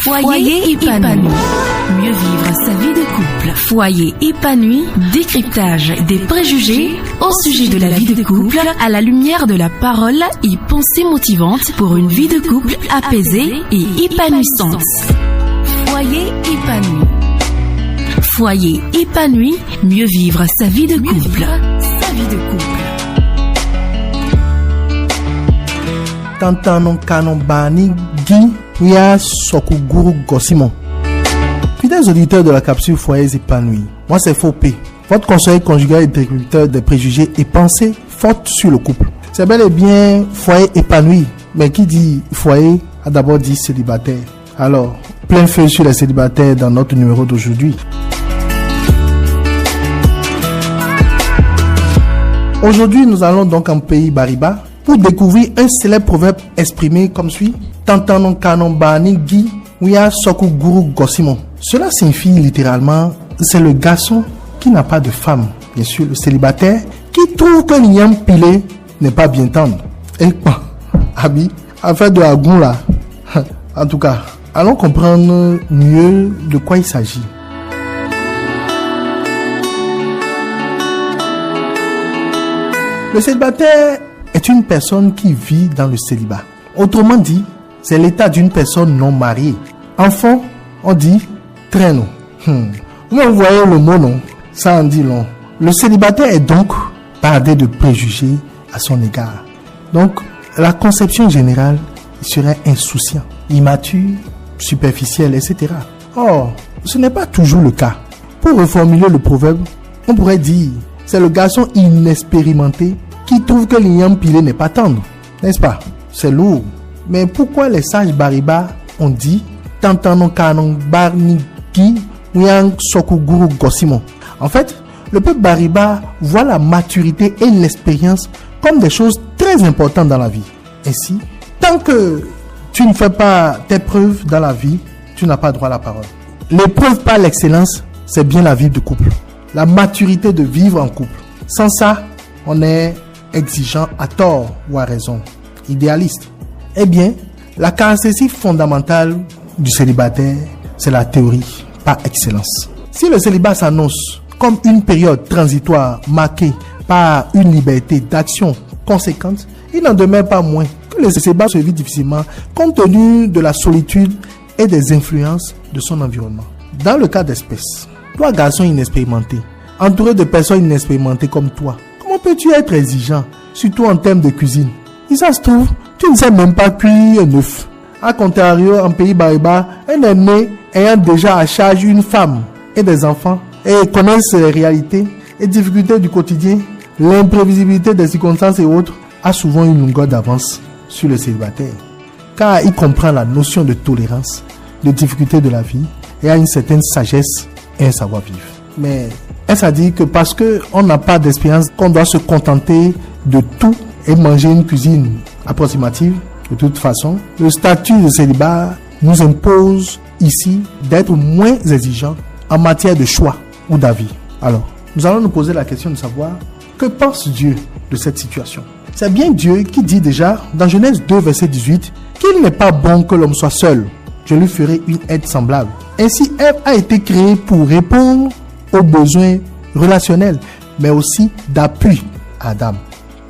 Foyer épanoui. Mieux vivre sa vie de couple. Foyer épanoui. Décryptage des préjugés au sujet de la vie de couple à la lumière de la parole et pensées motivantes pour une vie de couple apaisée et épanouissante. Foyer épanoui. Foyer épanoui. Mieux vivre sa vie de couple. Sa vie de couple. Tantanon kanon bani gi ya sokuguru gosimo. Fidèles auditeurs de la capsule Foyers épanouis, moi c'est Fopé, votre conseiller conjugal et décrypteur des préjugés et pensées fortes sur le couple. C'est bel et bien foyer épanoui, mais qui dit foyer a d'abord dit célibataire. Alors, plein feu sur les célibataires dans notre numéro d'aujourd'hui. Aujourd'hui, nous allons donc en pays Bariba pour découvrir un célèbre proverbe exprimé comme suit: Tantanon kanon bani gi Ouya Soku Guru Gosimo. Cela signifie littéralement c'est le garçon qui n'a pas de femme, bien sûr le célibataire qui trouve que l'igname pilé n'est pas bien tendre. Et quoi, Abi, affaire de Agoun là. En tout cas, allons comprendre mieux de quoi il s'agit. Le célibataire est une personne qui vit dans le célibat. Autrement dit, c'est l'état d'une personne non mariée. Enfant, on dit traîneau. Vous voyez le mot, non? Ça en dit long. Le célibataire est donc bardé de préjugés à son égard. Donc, la conception générale serait insouciant, immature, superficielle, etc. Or, ce n'est pas toujours le cas. Pour reformuler le proverbe, on pourrait dire c'est le garçon inexpérimenté qui trouve que l'igname pilé n'est pas tendre. N'est-ce pas? C'est lourd. Mais pourquoi les sages Bariba ont dit Tantanon kanon barni gi Ouyan Sokuguru Gosimo? En fait, le peuple Bariba voit la maturité et l'expérience comme des choses très importantes dans la vie. Ainsi, tant que tu ne fais pas tes preuves dans la vie, tu n'as pas droit à la parole. L'épreuve par l'excellence, c'est bien la vie de couple. La maturité de vivre en couple. Sans ça, on est exigeant à tort ou à raison, idéaliste. Eh bien, la caractéristique fondamentale du célibataire, c'est la théorie par excellence. Si le célibat s'annonce comme une période transitoire marquée par une liberté d'action conséquente, il n'en demeure pas moins que le célibat se vit difficilement compte tenu de la solitude et des influences de son environnement. Dans le cas d'espèce, toi garçon inexpérimenté, entouré de personnes inexpérimentées comme toi, comment peux-tu être exigeant, surtout en termes de cuisine? Si ça se trouve, tu ne sais même pas cuire un œuf. A contrario, en pays Bariba, un aîné ayant déjà à charge une femme et des enfants et connaissent les réalités et difficultés du quotidien, l'imprévisibilité des circonstances et autres, a souvent une longueur d'avance sur le célibataire. Car il comprend la notion de tolérance, de difficulté de la vie et a une certaine sagesse et un savoir-vivre. Mais est-ce à dire que parce qu'on n'a pas d'expérience, qu'on doit se contenter de tout et manger une cuisine approximative? De toute façon, le statut de célibat nous impose ici d'être moins exigeants en matière de choix ou d'avis. Alors, nous allons nous poser la question de savoir que pense Dieu de cette situation. C'est bien Dieu qui dit déjà dans Genèse 2 verset 18 qu'il n'est pas bon que l'homme soit seul. Je lui ferai une aide semblable. Ainsi, Ève a été créée pour répondre aux besoins relationnels, mais aussi d'appui à Adam.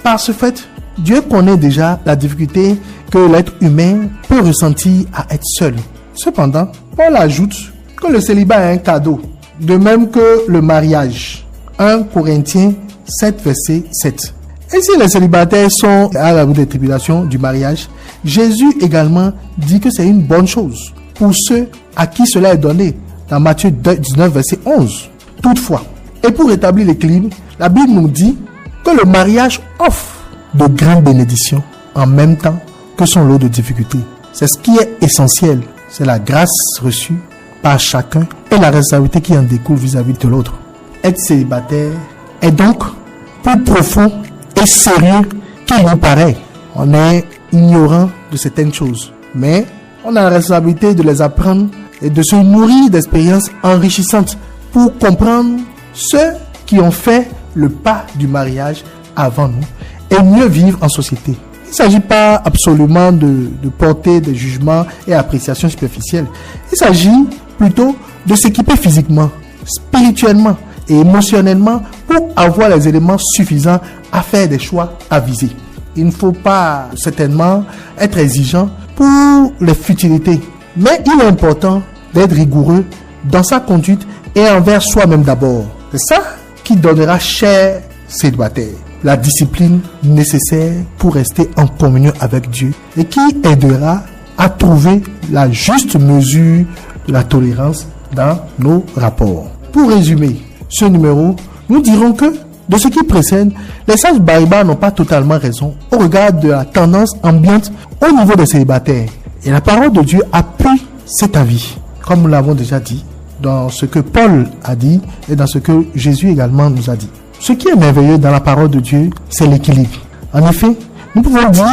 Par ce fait, Dieu connaît déjà la difficulté que l'être humain peut ressentir à être seul. Cependant, Paul ajoute que le célibat est un cadeau, de même que le mariage. 1 Corinthiens 7 verset 7. Et si les célibataires sont à l'abri des tribulations du mariage, Jésus également dit que c'est une bonne chose pour ceux à qui cela est donné, dans Matthieu 19 verset 11. Toutefois, et pour rétablir l'équilibre, la Bible nous dit que le mariage offre de grandes bénédictions en même temps que son lot de difficultés. C'est ce qui est essentiel, c'est la grâce reçue par chacun et la responsabilité qui en découle vis-à-vis de l'autre. Être célibataire est donc plus profond et sérieux qu'il nous paraît. On est ignorant de certaines choses, mais on a la responsabilité de les apprendre et de se nourrir d'expériences enrichissantes pour comprendre ceux qui ont fait le pas du mariage avant nous et mieux vivre en société. ne s'agit pas absolument de porter des jugements et appréciations superficielles. Il s'agit plutôt de s'équiper physiquement, spirituellement et émotionnellement pour avoir les éléments suffisants à faire des choix avisés. Il ne faut pas certainement être exigeant pour les futilités, mais il est important d'être rigoureux dans sa conduite et envers soi-même d'abord. C'est ça qui donnera chair célibataire, la discipline nécessaire pour rester en communion avec Dieu et qui aidera à trouver la juste mesure de la tolérance dans nos rapports. Pour résumer ce numéro, nous dirons que de ce qui précède, les sages Bariba n'ont pas totalement raison au regard de la tendance ambiante au niveau des célibataires. Et la parole de Dieu appuie cet avis, comme nous l'avons déjà dit, dans ce que Paul a dit et dans ce que Jésus également nous a dit. Ce qui est merveilleux dans la parole de Dieu, c'est l'équilibre. En effet, nous pouvons dire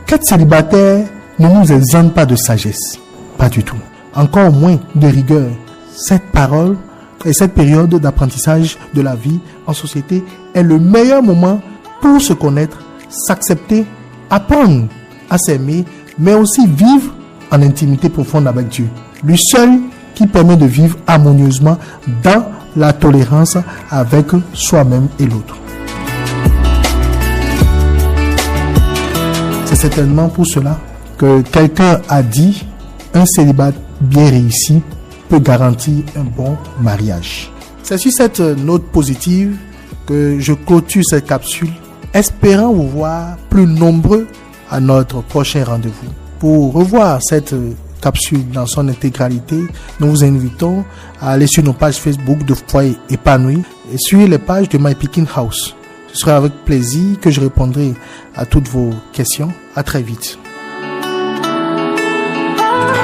qu'être célibataire ne nous exempte pas de sagesse. Pas du tout. Encore moins de rigueur. Cette parole et cette période d'apprentissage de la vie en société est le meilleur moment pour se connaître, s'accepter, apprendre à s'aimer, mais aussi vivre en intimité profonde avec Dieu. Lui seul qui permet de vivre harmonieusement dans la tolérance avec soi-même et l'autre. C'est certainement pour cela que quelqu'un a dit un célibat bien réussi peut garantir un bon mariage. C'est sur cette note positive que je clôture cette capsule, espérant vous voir plus nombreux à notre prochain rendez-vous. Pour revoir cette capsule dans son intégralité, nous vous invitons à aller sur nos pages Facebook de Foyer Épanoui et sur les pages de My Picking House. Ce sera avec plaisir que je répondrai à toutes vos questions. À très vite.